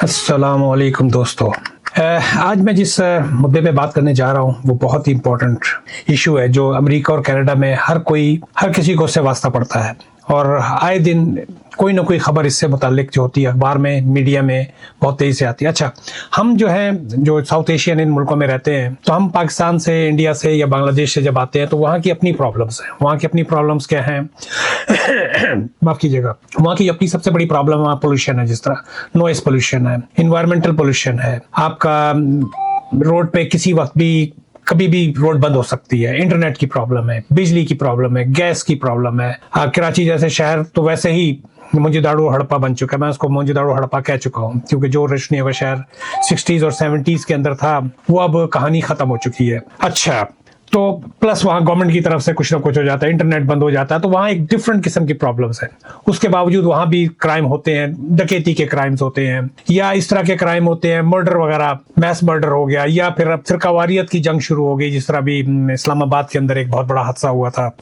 अस्सलामुअलैकुम दोस्तों। आज मैं जिस मुद्दे पे बात करने जा रहा हूँ वो बहुत ही इम्पोर्टेंट इशू है जो अमेरिका और कनाडा में हर किसी को उससे वास्ता पड़ता है और आए दिन कोई ना कोई खबर इससे मुतालिक जो होती है अखबार में, मीडिया में बहुत तेज़ी से आती है। अच्छा, हम जो साउथ एशियन इन मुल्कों में रहते हैं, तो हम पाकिस्तान से, इंडिया से या बांग्लादेश से जब आते हैं तो वहाँ की अपनी प्रॉब्लम्स हैं। वहाँ की अपनी प्रॉब्लम्स क्या हैं? माफ़ कीजिएगा, वहाँ की अपनी सबसे बड़ी प्रॉब्लम वहाँ पोल्यूशन है। जिस तरह नॉइस पोल्यूशन है, इन्वायरमेंटल पोल्यूशन है, आपका रोड पे किसी वक्त भी कभी भी रोड बंद हो सकती है, इंटरनेट की प्रॉब्लम है, बिजली की प्रॉब्लम है, गैस की प्रॉब्लम है। कराची जैसे शहर तो वैसे ही मोंजोदाड़ो हड़प्पा बन चुका है। मैं उसको मोंजोदाड़ो हड़प्पा कह चुका हूँ क्योंकि जो रोशनी का शहर 60s और 70s के अंदर था वो अब कहानी खत्म हो चुकी है। अच्छा, तो प्लस वहाँ गवर्नमेंट की तरफ से कुछ ना कुछ हो जाता है, इंटरनेट बंद हो जाता है, तो वहाँ एक डिफरेंट किस्म की प्रॉब्लम्स हैं। उसके बावजूद वहाँ भी क्राइम होते हैं, डकैती के क्राइम्स होते हैं या इस तरह के क्राइम होते हैं, मर्डर वगैरह, मैस मर्डर हो गया, या फिर अब फिरकावारियत की जंग शुरू हो गई, जिस तरह भी इस्लामाबाद के अंदर एक बहुत बड़ा हादसा हुआ था,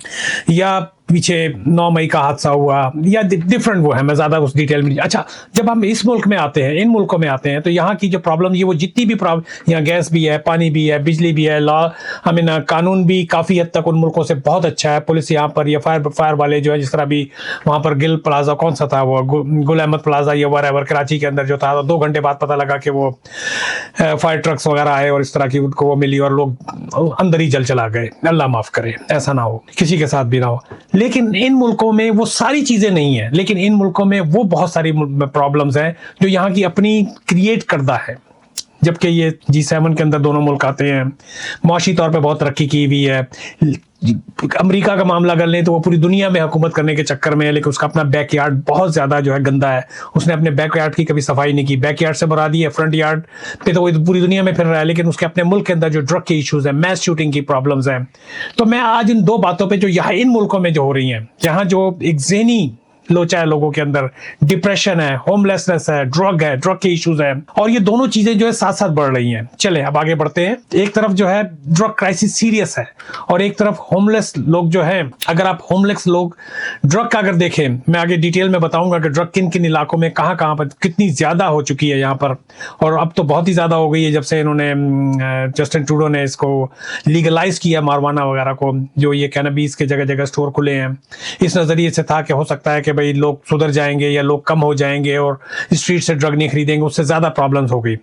या पीछे 9 मई का हादसा हुआ, या डिफरेंट वो है। मैं ज्यादा उस डिटेल में। अच्छा, जब हम इस मुल्क में आते हैं, इन मुल्कों में आते हैं, तो यहाँ की जो प्रॉब्लम ये वो जितनी भी प्रॉब्लम, यहाँ गैस भी है, पानी भी है, बिजली भी है, कानून भी काफी हद तक उन मुल्कों से बहुत अच्छा है। पुलिस यहाँ पर या फायर वाले जो है, जिस तरह भी वहां पर गिल प्लाजा, कौन सा था वो, गुल अहमद प्लाजा या वरेवर, कराची के अंदर जो था, तो 2 घंटे बाद पता लगा कि वो फायर ट्रक्स वगैरह आए और इस तरह की उनको वो मिली और लोग अंदर ही जल चला गए। अल्लाह माफ करे, ऐसा ना हो, किसी के साथ भी ना हो। लेकिन इन मुल्कों में वो सारी चीजें नहीं है, लेकिन इन मुल्कों में वो बहुत सारी प्रॉब्लम्स हैं जो यहाँ की अपनी क्रिएट करता है। जबकि ये G7 के अंदर दोनों मुल्क आते हैं, मुआशी तौर पे बहुत तरक्की की हुई है। अमेरिका का मामला कर लें तो वो पूरी दुनिया में हुकूमत करने के चक्कर में है, लेकिन उसका अपना बैकयार्ड बहुत ज्यादा जो है गंदा है। उसने अपने बैकयार्ड की कभी सफाई नहीं की। बैकयार्ड से मुराद है फ्रंट यार्ड पे, तो वो पूरी दुनिया में फिर रहा है, लेकिन उसके अपने मुल्क के अंदर जो ड्रग के इश्यूज है, मैस शूटिंग की प्रॉब्लम्स हैं। तो मैं आज इन 2 बातों पर जो यहाँ इन मुल्कों में जो हो रही हैं, जहाँ जो एक ज़हनी लोचा है लोगों के अंदर, डिप्रेशन है, होमलेसनेस है, ड्रग के इश्यूज है, और ये दोनों चीजें जो है साथ साथ बढ़ रही हैं। चले अब आगे बढ़ते हैं। एक तरफ जो है ड्रग क्राइसिस सीरियस है और एक तरफ होमलेस लोग जो है, अगर आप होमलेस लोग ड्रग का अगर देखें, मैं आगे डिटेल में बताऊंगा कि ड्रग किन किन इलाकों में कहाँ कहाँ पर कितनी ज्यादा हो चुकी है यहाँ पर, और अब तो बहुत ही ज्यादा हो गई है जब से इन्होंने जस्टिन ट्रूडो ने इसको लीगलाइज किया, मारवाना वगैरह को, जो ये कैनबीस के जगह जगह स्टोर खुले हैं। इस नजरिए से था कि हो सकता है कि भाई लोग सुधर जाएंगे या लोग कम हो जाएंगे और स्ट्रीट से ड्रग नहीं खरीदेंगे, उससे ज्यादा प्रॉब्लम्स हो गई।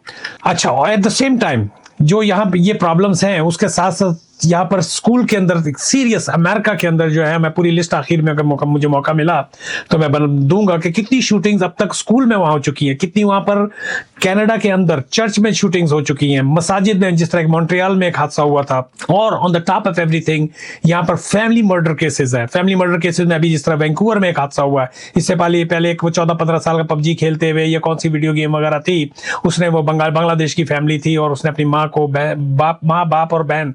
अच्छा, और एट द सेम टाइम जो यहाँ ये प्रॉब्लम्स हैं, उसके साथ साथ यहाँ पर स्कूल के अंदर सीरियस, अमेरिका के अंदर जो है, मैं पूरी लिस्ट आखिर में अगर मुझे मौका मिला तो मैं दूंगा कि कितनी शूटिंग्स अब तक स्कूल में वहां हो चुकी हैं, कितनी वहां पर कनाडा के अंदर चर्च में शूटिंग्स हो चुकी हैं, मसाजिद में, जिस तरह मॉन्ट्रियल में एक हादसा हुआ था, और on the top of everything यहाँ पर फैमिली मर्डर केसेस है। फैमिली मर्डर केसेस में अभी जिस तरह वैंकूवर में एक हादसा हुआ है, इससे पहले एक 14-15 साल का पबजी खेलते हुए या कौन सी वीडियो गेम वगैरह थी, उसने वो बांग्लादेश की फैमिली थी और उसने अपनी माँ को, माँ बाप और बहन,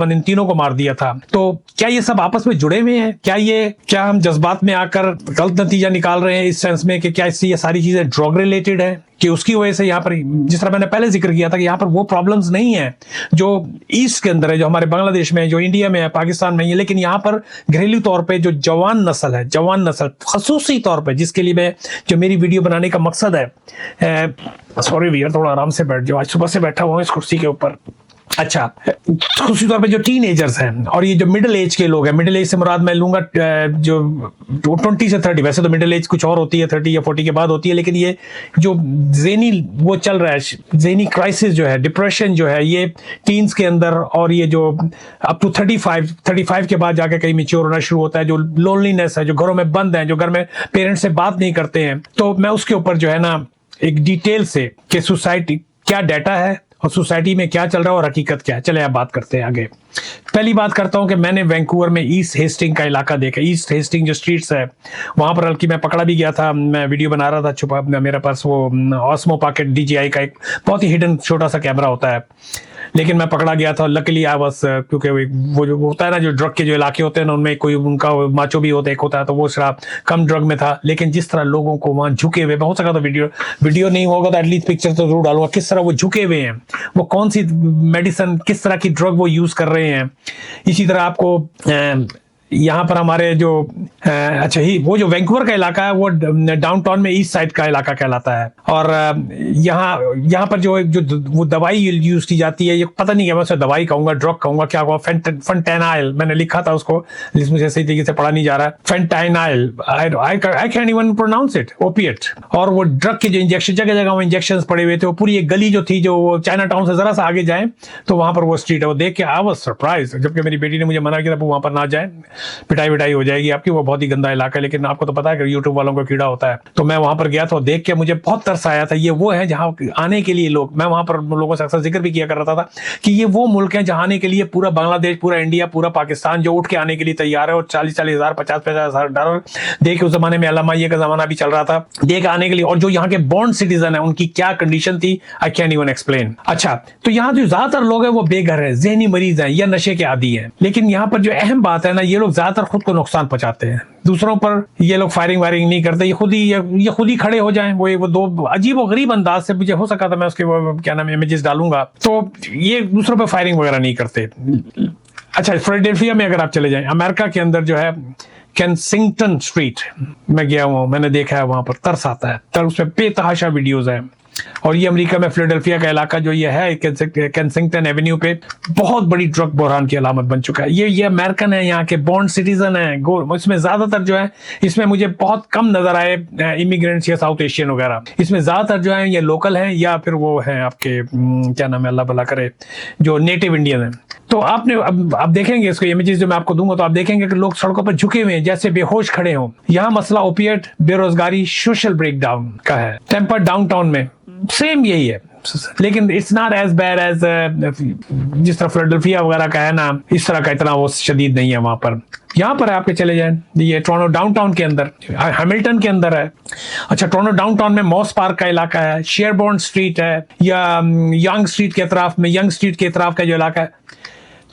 इन तीनों को मार दिया था। तो क्या ये सब आपस में जुड़े हुए हैं? क्या हम जज्बात में आकर गलत नतीजा निकाल रहे हैं इस सेंस में कि क्या इससे ये सारी चीजें ड्रग रिलेटेड है, कि उसकी वजह से यहाँ पर, जिस तरह मैंने पहले जिक्र किया था कि यहाँ पर वो प्रॉब्लम्स नहीं है जो ईस्ट के अंदर है, जो हमारे बांग्लादेश में है, जो इंडिया में है, पाकिस्तान में है, लेकिन यहाँ पर घरेलू तौर पे जो जवान नस्ल खसूसी तौर पे, जिसके लिए जो मेरी वीडियो बनाने का मकसद है, सॉरी भैया थोड़ा आराम से बैठ जाओ, आज सुबह से बैठा हुआ इस कुर्सी के ऊपर। अच्छा, खुशी तौर पे जो टीनेजर्स हैं और ये जो मिडिल एज के लोग हैं, मिडिल एज से मुराद मैं लूंगा जो 20 से 30, वैसे तो मिडिल एज कुछ और होती है, 30 या 40 के बाद होती है, लेकिन ये जो ज़हनी वो चल रहा है, ज़हनी क्राइसिस जो है, डिप्रेशन जो है, ये टीन्स के अंदर, और ये जो अप टू 35 के बाद जाके कहीं मैच्योर होना शुरू होता है, जो लोनलीनेस है, जो घरों में बंद है, जो घर में पेरेंट्स से बात नहीं करते हैं। तो मैं उसके ऊपर जो है ना एक डिटेल से कि सोसाइटी क्या डाटा है और सोसाइटी में क्या चल रहा है और हकीकत क्या है। चले अब बात करते हैं आगे। पहली बात करता हूं कि मैंने वैंकूवर में ईस्ट हेस्टिंग का इलाका देखा। ईस्ट हेस्टिंग जो स्ट्रीट्स है वहां पर, बल्कि मैं पकड़ा भी गया था, मैं वीडियो बना रहा था छुपा, मेरे पास वो ऑस्मो पॉकेट DJI का एक बहुत ही हिडन छोटा सा कैमरा होता है, लेकिन मैं पकड़ा गया था। लकीली आई वाज, क्योंकि वो जो होता है ना, जो ड्रग के जो इलाके होते हैं ना, उनमें कोई उनका माचो भी होता है, एक होता है, तो वो शराब कम ड्रग में था। लेकिन जिस तरह लोगों को वहां झुके हुए, हो सका तो वीडियो नहीं होगा तो एटलीस्ट पिक्चर तो जरूर डालूंगा, किस तरह वो झुके हुए हैं, वो कौन सी मेडिसिन, किस तरह की ड्रग वो यूज कर रहे हैं। इसी तरह आपको यहाँ पर हमारे जो अच्छा ही वो जो वैंकूवर का इलाका है वो डाउनटाउन में ईस्ट साइड का इलाका कहलाता है। और यहाँ पर जो वो दवाई यूज की जाती है, ये पता नहीं क्या मैं उसे दवाई कहूंगा, ड्रग कहूंगा, क्या कहूंगा, फेंटेनाइल मैंने लिखा था उसको, मुझे सही तरीके से पढ़ा नहीं जा रहा है, fentanyl, I can even pronounce it, opiate. और वो ड्रग के जो इंजेक्शन, जगह जगह वो इंजेक्शन पड़े हुए थे। वो पूरी एक गली जो थी, जो चाइना टाउन से जरा सा आगे जाए तो वहां पर वो स्ट्रीट है, वो देख के आई वाज सरप्राइज, जबकि मेरी बेटी ने मुझे मना किया था वहां पर ना जाए, पिटाई हो जाएगी आपकी, वो बहुत ही गंदा इलाका है। लेकिन आपको तो पता है कि यूट्यूब वालों को कीड़ा होता है, तो मैं वहां पर गया था, देख के मुझे बहुत तरस आया था। ये वो है जहां आने के लिए लोग, मैं वहां पर लोगों से अक्सर जिक्र भी किया कर रहा था कि ये वो मुल्क है जहां आने के लिए पूरा बांग्लादेश, पूरा इंडिया, पूरा पाकिस्तान जो उठ के आने के लिए तैयार है। और 40,000 50,000 डॉलर दे के, उस जमाने में अलामाइये का जमाना भी चल रहा था, दे के आने के लिए। और जो यहाँ के बॉर्न सिटीजन है उनकी क्या कंडीशन थी, आई कैन इवन एक्सप्लेन। अच्छा, तो यहाँ जो ज्यादातर लोग हैं वो बेघर है, जहनी मरीज हैं या नशे के आदी हैं। लेकिन यहाँ पर जो अहम बात है ना, ये लोग ज्यादातर खुद को नुकसान पहुंचाते हैं, दूसरों पर ये लोग फायरिंग वायरिंग नहीं करते, ये खुद ही खड़े हो जाएं। वो दो अजीब और गरीब अंदाज से, मुझे हो सका था मैं उसके क्या नाम इमेजेस डालूंगा, तो ये दूसरों पर फायरिंग वगैरह नहीं करते। अच्छा, फिलाडेल्फिया में अगर आप चले जाएं, अमेरिका के अंदर जो है केंसिंगटन स्ट्रीट में गया हूं, मैंने देखा है, वहां पर तरस आता है, तर उसमें बेतहाशा वीडियोज है। और ये अमेरिका में फिलाडेल्फिया का इलाका जो ये है केंसिंगटन एवेन्यू पे बहुत बड़ी ड्रग बहरान की अलामत बन चुका है। ये अमेरिकन है, यहाँ के बॉर्न सिटीजन है, इसमें ज्यादातर जो है, इसमें मुझे बहुत कम नजर आए इमिग्रेंट्स या साउथ एशियन वगैरह। इसमें ज्यादातर जो है ये लोकल हैं या फिर वो है आपके क्या नाम है, अल्लाह भला करे, जो नेटिव इंडियन है। तो आपने अब देखेंगे इसको इमेजेस जो मैं आपको दूंगा, तो आप देखेंगे कि लोग सड़कों पर झुके हुए हैं जैसे बेहोश खड़े हों। यहाँ मसला ओपिएट, बेरोजगारी, सोशल ब्रेकडाउन का है। टेम्पर डाउनटाउन में सेम यही है, लेकिन it's not as bad as जिस तरह फिलाडेल्फिया वगैरह का है ना, इस तरह का इतना वो शदीद नहीं है वहां पर। यहाँ पर आपके चले जाएं, ये टोरंटो डाउनटाउन के अंदर, हैमिल्टन के अंदर है। अच्छा, टोरंटो डाउनटाउन में मॉस पार्क का इलाका है, शेयरबोर्न स्ट्रीट है, या यंग स्ट्रीट के अतराफ में, यंग स्ट्रीट के अतराफ का जो इलाका है,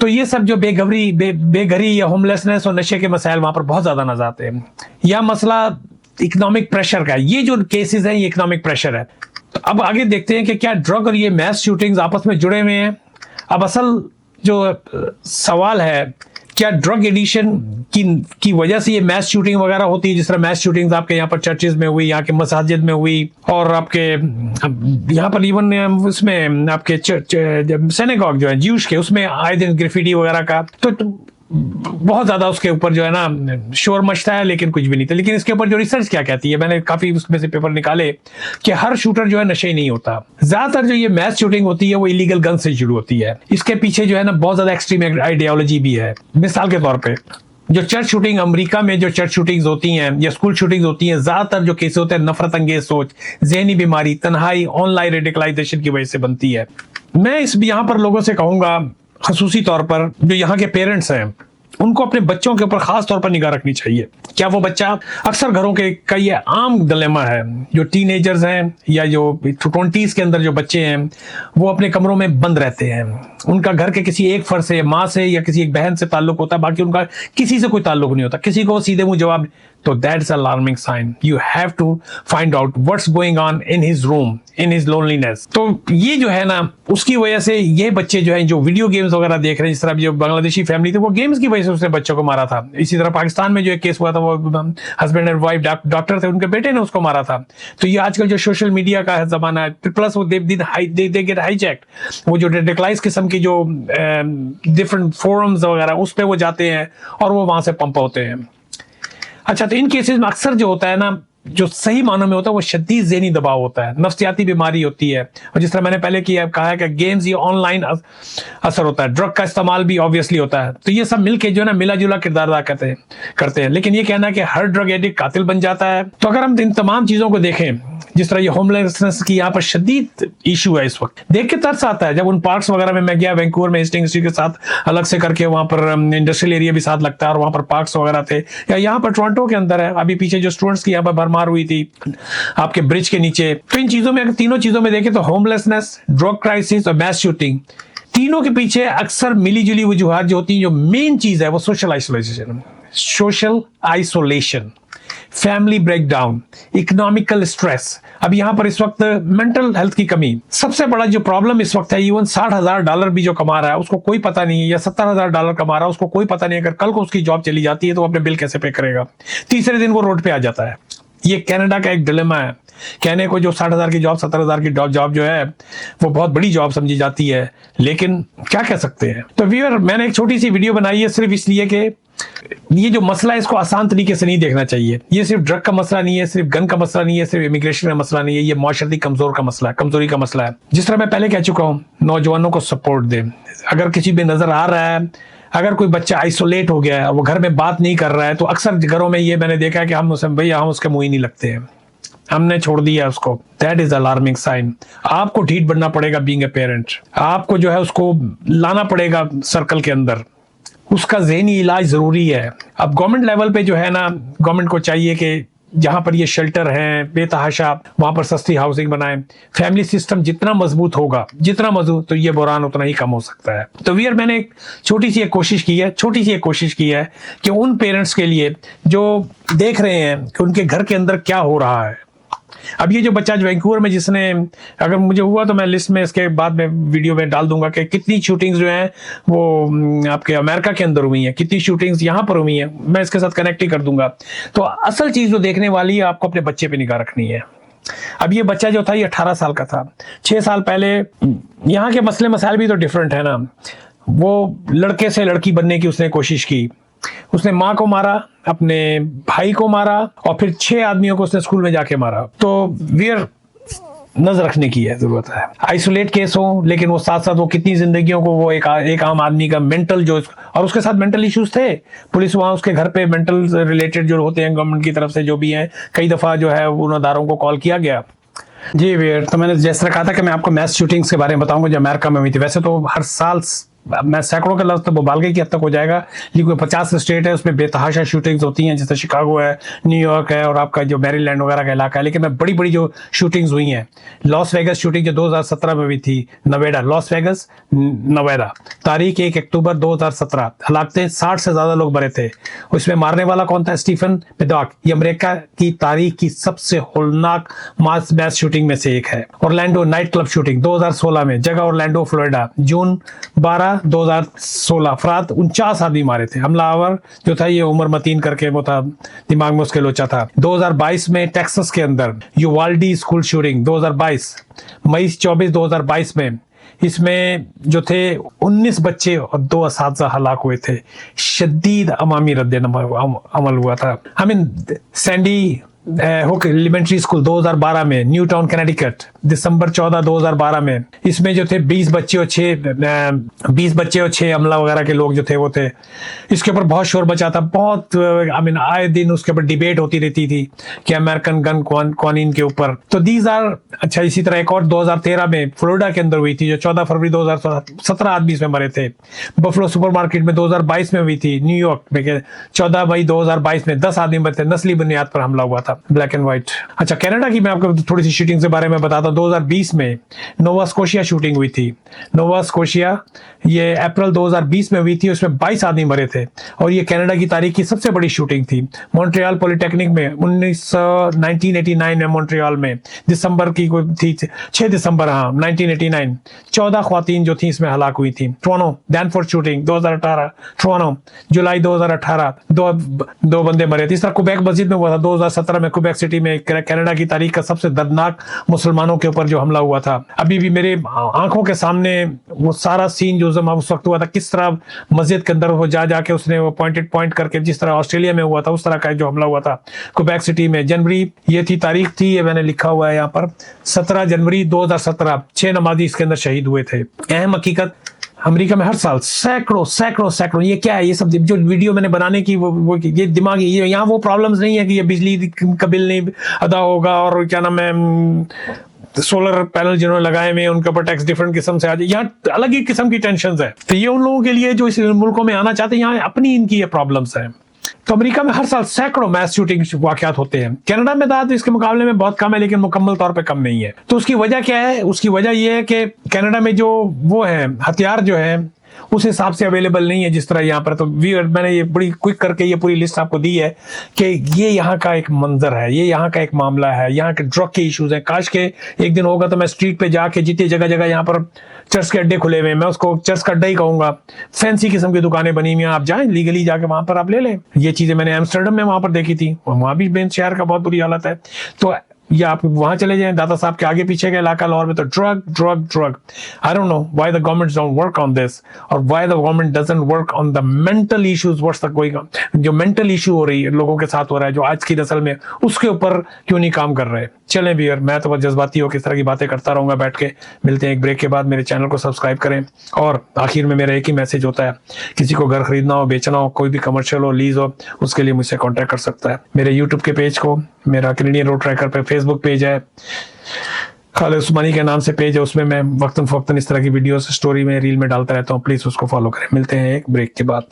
तो ये सब जो बेघरी या होमलेसनेस और नशे के मसाइल वहां पर बहुत ज्यादा नजर आते हैं। यह मसला इकोनॉमिक प्रेशर का है, ये जो केसेस हैं ये इकोनॉमिक प्रेशर है। तो अब आगे देखते हैं कि क्या ड्रग और ये मैस शूटिंग्स आपस में जुड़े हुए हैं। अब असल जो सवाल है, क्या ड्रग एडिशन की वजह से ये मैस शूटिंग वगैरह होती है, जिस तरह मैस शूटिंग्स आपके यहाँ पर चर्चेज में हुई, यहाँ के मसाजिद में हुई, और आपके यहाँ पर इवन उसमें आपके सिनेगॉग जो है ज्यूश के, उसमें आए दिन ग्राफिटी वगैरह का, तो बहुत ज्यादा उसके ऊपर जो है ना शोर मचता है, लेकिन कुछ भी नहीं था। लेकिन इसके ऊपर जो रिसर्च क्या कहती है, मैंने काफी उसमें से पेपर निकाले कि हर शूटर जो है नशे नहीं होता। ज्यादातर जो ये मैस शूटिंग होती है वो इलीगल गन से शुरू होती है। इसके पीछे जो है ना बहुत ज्यादा एक्सट्रीम आइडियोलॉजी भी है। मिसाल के तौर पर जो चर्च शूटिंग, अमेरिका में जो चर्च शूटिंग्स होती हैं या स्कूल शूटिंग्स होती हैं, ज्यादातर जो केस होते हैं नफरत अंगेज सोच, जहनी बीमारी, तन्हाई, ऑनलाइन रेडिकलाइजेशन की वजह से बनती है। मैं इस यहाँ पर लोगों से कहूंगा, खसूसी तौर पर जो यहाँ के पेरेंट्स हैं, उनको अपने बच्चों के ऊपर खास तौर पर निगाह रखनी चाहिए। क्या वो बच्चा, अक्सर घरों के का ये आम डिलेमा है, जो टीनेजर्स हैं या जो 20s के अंदर जो बच्चे हैं, वो अपने कमरों में बंद रहते हैं। उनका घर के किसी एक फर्द से, माँ से या किसी एक बहन से ताल्लुक होता है, बाकी उनका किसी से कोई ताल्लुक नहीं होता, किसी को सीधे मुंह जवाब। तो that's alarming sign. You have to find out what's going on in his room, in his loneliness. तो ये जो है ना, उसकी वजह से ये बच्चे जो है जो वीडियो गेम्स वगैरह देख रहे हैं, जिस तरह जो बांग्लादेशी फैमिली थी, वो गेम्स की वजह से उसने बच्चों को मारा था। इसी तरह पाकिस्तान में जो एक केस हुआ था, वो हस्बैंड एंड वाइफ डॉक्टर थे, उनके बेटे ने उसको मारा था। तो ये आजकल जो सोशल मीडिया का जमाना है, प्लस वो दे गेट हाईजैक्ट, वो जो रेडिकलाइज किस्म की जो डिफरेंट फोरम्स वगैरह, उस पर वो जाते हैं और वो वहां से पंप होते हैं। अच्छा, तो इन केसेस में अक्सर जो होता है ना, जो सही मानों में होता है वो शदीद ज़हनी दबाव होता है, नफ्सियाती बीमारी होती है। और जिस तरह मैंने पहले कहा है कि गेम्स, ये ऑनलाइन असर होता है, ड्रग का इस्तेमाल भी ऑब्वियसली होता है। तो ये सब मिलके जो है ना मिला जुला किरदार अदा करते हैं। लेकिन ये कहना कि हर ड्रग एडिक्ट कातिल बन जाता है, तो अगर हम इन तमाम चीज़ों को देखें, जिस तरह ये होमलेसनेस की यहाँ पर शदीद इशू है इस वक्त, देख के तरस आता है। जब उन पार्क्स वगैरह में मैं गया, वैंकूवर में हेस्टिंग्स स्ट्रीट के साथ अलग से करके, वहाँ पर इंडस्ट्रियल एरिया भी साथ लगता है और वहाँ पर पार्क्स वगैरह थे, या यहाँ पर टोरंटो के अंदर है, अभी पीछे जो स्टूडेंट्स की यहाँ पर भरमार हुई थी आपके ब्रिज के नीचे। तो इन चीजों में, अगर तीनों चीजों में देखें, तो होमलेसनेस, ड्रग क्राइसिस और मैस शूटिंग, तीनों के पीछे अक्सर मिली जुली वजूहात जो होती है, जो मेन चीज है वो social isolation. Family breakdown, economical stress. अब यहाँ पर इस वक्त मेंटल हेल्थ की कमी सबसे बड़ा जो प्रॉब्लम इस वक्त है। इवन $60,000 भी जो कमा रहा है उसको कोई पता नहीं है, या $70,000 कमा रहा है उसको कोई पता नहीं है, अगर कल को उसकी जॉब चली जाती है तो अपने बिल कैसे पे करेगा। तीसरे दिन वो रोड पे आ जाता है। ये कनाडा का एक डिलेमा है। कहने को जो 60,000 की जॉब, 70,000 की जॉब जो है वो बहुत बड़ी जॉब समझी जाती है, लेकिन क्या कह सकते हैं। तो व्यूअर, मैंने एक छोटी सी वीडियो बनाई है सिर्फ इसलिए कि ये जो मसला है इसको आसान तरीके से नहीं देखना चाहिए। ये सिर्फ ड्रग का मसला नहीं है, सिर्फ गन का मसला नहीं है, सिर्फ इमिग्रेशन का मसला नहीं है, ये माशरती कमजोरी का मसला है। जिस तरह मैं पहले कह चुका हूँ, नौजवानों को सपोर्ट दें। अगर किसी भी नजर आ रहा है, अगर कोई बच्चा आइसोलेट हो गया है, वो घर में बात नहीं कर रहा है, तो अक्सर घरों में ये मैंने देखा है कि हम उसके मुंह ही नहीं लगते हैं, हमने छोड़ दिया उसको। That is alarming sign. आपको ढीठ बनना पड़ेगा बीइंग ए पेरेंट। आपको जो है उसको लाना पड़ेगा सर्कल के अंदर। उसका ज़हनी इलाज जरूरी है। अब गवर्नमेंट लेवल पे जो है ना, गवर्नमेंट को चाहिए कि जहां पर ये शेल्टर हैं बेतहाशा, वहां पर सस्ती हाउसिंग बनाए। फैमिली सिस्टम जितना मजबूत होगा, तो ये बुरान उतना ही कम हो सकता है। तो वीर, मैंने एक छोटी सी कोशिश की है कि उन पेरेंट्स के लिए जो देख रहे हैं कि उनके घर के अंदर क्या हो रहा है। अब ये जो बच्चा जो वैंकूवर में, जिसने, अगर मुझे हुआ तो मैं लिस्ट में इसके बाद में वीडियो में डाल दूंगा कि कितनी शूटिंग्स जो हैं वो आपके अमेरिका के अंदर हुई हैं, कितनी शूटिंग्स यहाँ पर हुई हैं, मैं इसके साथ कनेक्ट ही कर दूंगा। तो असल चीज जो देखने वाली है, आपको अपने बच्चे पे निगाह रखनी है। अब ये बच्चा जो था ये 18 साल का था। 6 साल पहले यहाँ के मसले मसाइल भी तो डिफरेंट है ना। वो लड़के से लड़की बनने की उसने कोशिश की। उसने माँ को मारा, अपने भाई को मारा, और फिर 6 आदमियों को उसने स्कूल में जाके मारा। तो वीर, नजर रखने की है जरूरत है। आइसोलेट केस हो, लेकिन वो साथ साथ वो कितनी जिंदगियों को वो एक आम आदमी का मेंटल जो, और उसके साथ मेंटल इश्यूज थे। पुलिस वहां उसके घर पे मेंटल रिलेटेड जो होते हैं गवर्नमेंट की तरफ से जो भी हैं, कई दफा जो है उन अदारों को कॉल किया गया। जी वीर, तो मैंने जैसे कहा था कि मैं आपको मैस शूटिंग्स के बारे में बताऊंगा जो अमेरिका में हुई थी। वैसे तो हर साल मैं सैकड़ों के लफ्ज तो मुबालगे की हद तक हो जाएगा, लेकिन 50 स्टेट है उसमें बेतहाशा शूटिंग्स होती हैं, जैसे शिकागो है, न्यूयॉर्क है, और आपका जो मैरीलैंड वगैरह का इलाका है। लेकिन मैं बड़ी बड़ी जो शूटिंग्स हुई हैं, लॉस वेगस शूटिंग जो 2017 में हुई थी, नवेडा, लॉस वेगस नवेडा, तारीख 1 अक्टूबर 2017, हलाकतें 60 से ज्यादा लोग मरे थे। उसमें मारने वाला कौन था? स्टीफन पेडॉक। ये अमेरिका की तारीख की सबसे होलनाक मास शूटिंग में से एक है। ऑरलैंडो नाइट क्लब शूटिंग 2016 में, जगह ऑरलैंडो फ्लोरिडा, जून 12 2016, अफराद 49 आदमी मारे थे। हमलावर जो था ये उमर मतीन करके वो था, दिमाग में उसके लोचा था। 2022 में टेक्सास के अंदर यूवाल्डी स्कूल शूटिंग 2022, मई 24 2022 में, इसमें जो थे 19 बच्चे और 2 असातिज़ा हलाक हुए थे। शदीद अवामी रद्द-ए-अमल हुआ था। सैंडी हुक एलिमेंट्री स्कूल 2012 में, न्यू टाउन कनेटिकट, दिसंबर 14 2012 में, इसमें जो थे 20 बच्चे और 6 अमला वगैरह के लोग जो थे वो थे। इसके ऊपर बहुत शोर बचा था, बहुत आए दिन उसके ऊपर डिबेट होती रहती थी कि अमेरिकन गन कॉनिन के ऊपर। तो दीज आर अच्छा। इसी तरह एक और 2013 में फ्लोरिडा के अंदर हुई थी, जो 14 फरवरी 2017 आदमी इसमें मरे थे। बफलो सुपरमार्केट में 2022 में हुई थी। न्यूयॉर्क में 14 मई 2022 में 10 आदमी मरे थे, नस्ली बुनियाद पर हमला हुआ था, ब्लैक एंड व्हाइट। अच्छा, कनाडा की मैं आपको थोड़ी सी शूटिंग के बारे में बताता हूं। 2020 में नोवा स्कोशिया शूटिंग हुई थी। नोवा स्कोशिया ये अप्रैल 2020 में हुई थी, उसमें 22 आदमी मरे थे, और ये कनाडा की तारीख की सबसे बड़ी शूटिंग थी। मॉन्ट्रियल पॉलिटेक्निक में 1989 में, मॉन्ट्रियल में दिसंबर की थी, 6 दिसंबर 1989, 14 ख्वातीन जो थी इसमें हलाक हुई थी। टोरंटो डैनफोर्ड शूटिंग 2018, टोरंटो जुलाई 2018, दो बंदे मरे थे। इस तरह क्वेबेक मस्जिद में हुआ था 2017 में, क्वेबेक सिटी में, कनाडा की तारीख का सबसे दर्दनाक मुसलमानों के ऊपर जो हमला हुआ था। अभी भी मेरे आंखों के सामने वो सारा सीन जो उस वक्त हुआ था, किस तरह मस्जिद के अंदर वो जाके उसने वो पॉइंट करके, जिस तरह ऑस्ट्रेलिया में हुआ था उस तरह का जो हमला हुआ था क्वेबेक सिटी में। जनवरी ये थी तारीख थी, ये मैंने लिखा हुआ है यहाँ पर, 17 जनवरी 2017, 6 नमाजी इसके अंदर शहीद हुए थे। अहम हकीकत, अमेरिका में हर साल सैकड़ों ये क्या है, ये सब जो वीडियो मैंने बनाने की वो ये दिमागी, यहाँ वो प्रॉब्लम्स नहीं है कि ये बिजली का बिल नहीं अदा होगा, और क्या नाम है सोलर पैनल जिन्होंने लगाए हुए उनके ऊपर टैक्स डिफरेंट किस्म से आ जाए। यहाँ अलग ही किस्म की टेंशन है। तो ये उन लोगों के लिए जो इस मुल्कों में आना चाहते हैं, यहाँ अपनी इनकी ये प्रॉब्लम्स है। तो अमेरिका में हर साल सैकड़ों मैस शूटिंग वाकयात होते हैं। कनाडा में दाद इसके मुकाबले में बहुत कम है, लेकिन मुकम्मल तौर पे कम नहीं है। तो उसकी वजह क्या है? उसकी वजह यह है कि कनाडा में जो वो है हथियार जो है उस हिसाब से अवेलेबल नहीं है जिस तरह यहाँ पर। तो मैंने ये बड़ी क्विक करके ये पूरी लिस्ट आपको दी है कि ये यहाँ का एक मंजर है, ये यहाँ का एक मामला है, यहाँ के ड्रग के इश्यूज हैं। काश के एक दिन होगा तो मैं स्ट्रीट पे जाके जितनी जगह जगह यहाँ पर चर्च के अड्डे खुले हुए हैं, मैं उसको चर्च का अड्डा ही कहूंगा। फैंसी किस्म की दुकानें बनी हुई हैं, आप जाएं लीगली जाके वहां पर आप ले लें। ये चीजें मैंने एम्स्टर्डम में वहां पर देखी थी, वहां भी बेन शहर का बहुत बुरी हालत है। तो या आप वहां चले जाएं दादा साहब के आगे पीछे का इलाका लाहौर में, तो drug drug drug. I don't know why the government don't work on this, और why the government doesn't work on the mental issues. What's the going on, जो मेंटल इशू हो रही है लोगों के साथ हो रहा है जो आज की नस्ल में, उसके ऊपर क्यों नहीं काम कर रहे। चलें भी, मैं तो बस जज्बाती हो किस तरह की बातें करता रहूंगा बैठ के। मिलते हैं एक ब्रेक के बाद। मेरे चैनल को सब्सक्राइब करें। और आखिर में मेरा एक ही मैसेज होता है, किसी को घर खरीदना हो, बेचना हो, कोई भी कमर्शियल हो, लीज हो, उसके लिए मुझसे कॉन्टैक्ट कर सकता है। मेरे यूट्यूब के पेज को, मेरा कैनेडियन रोड ट्रैकर पे फेसबुक पेज है, खालिद उस्मानी के नाम से पेज है, उसमें मैं वक्तन फवक्तन इस तरह की वीडियोस स्टोरी में रील में डालता रहता हूँ। प्लीज उसको फॉलो करें। मिलते हैं एक ब्रेक के बाद।